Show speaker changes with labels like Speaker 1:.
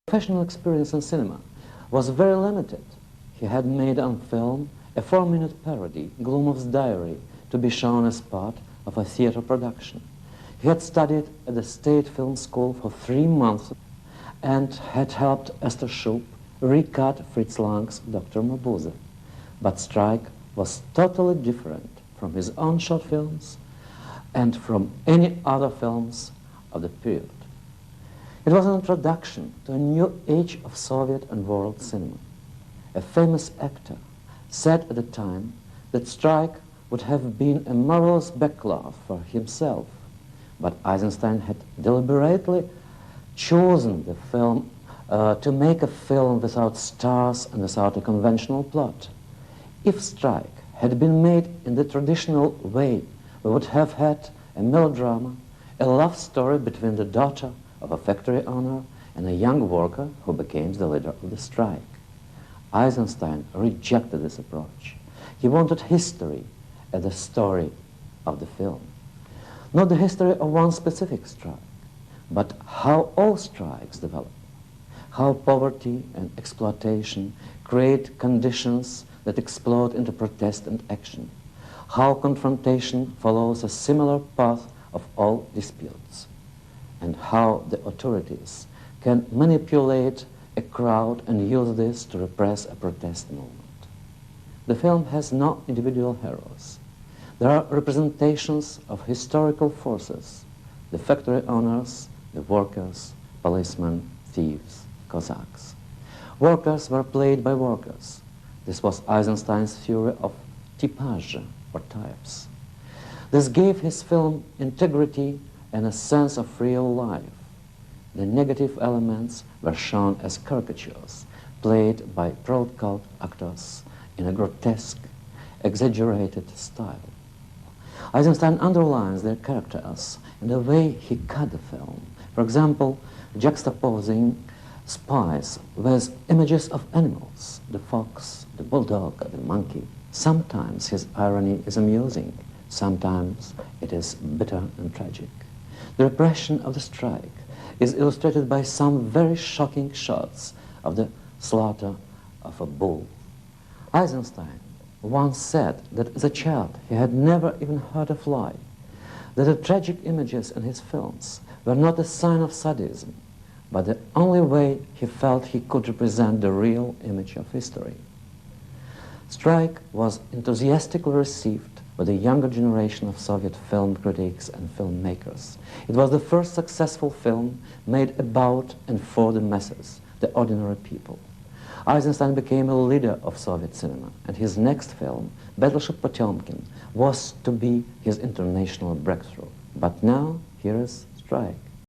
Speaker 1: Professional experience in cinema was very limited. He had made on film a 4-minute parody, Glomov's Diary, to be shown as part of a theater production. He had studied at the State Film School for 3 months and had helped Esther Schupp recut Fritz Lang's Dr. Mabuse. But Strike was totally different from his own short films and from any other films of the period. It was an introduction to a new age of Soviet and world cinema. A famous actor said at the time that Strike would have been a marvelous backlash for himself, but Eisenstein had deliberately chosen the film to make a film without stars and without a conventional plot. If Strike had been made in the traditional way, we would have had a melodrama, a love story between the daughter of a factory owner and a young worker who became the leader of the strike. Eisenstein rejected this approach. He wanted history as the story of the film. Not the history of one specific strike, but how all strikes develop, how poverty and exploitation create conditions that explode into protest and action, how confrontation follows a similar path of all disputes, and how the authorities can manipulate a crowd and use this to repress a protest movement. The film has no individual heroes. There are representations of historical forces, the factory owners, the workers, policemen, thieves, Cossacks. Workers were played by workers. This was Eisenstein's theory of typage, or types. This gave his film integrity and a sense of real life. The negative elements were shown as caricatures, played by broadcast actors in a grotesque, exaggerated style. Eisenstein underlines their characters in the way he cut the film. For example, juxtaposing spies with images of animals, the fox, the bulldog, the monkey. Sometimes his irony is amusing, sometimes it is bitter and tragic. The repression of the strike is illustrated by some very shocking shots of the slaughter of a bull. Eisenstein once said that as a child he had never even heard a fly, that the tragic images in his films were not a sign of sadism, but the only way he felt he could represent the real image of history. Strike was enthusiastically received by the younger generation of Soviet film critics and filmmakers. It was the first successful film made about and for the masses, the ordinary people. Eisenstein became a leader of Soviet cinema, and his next film, Battleship Potemkin, was to be his international breakthrough. But now, here is Strike.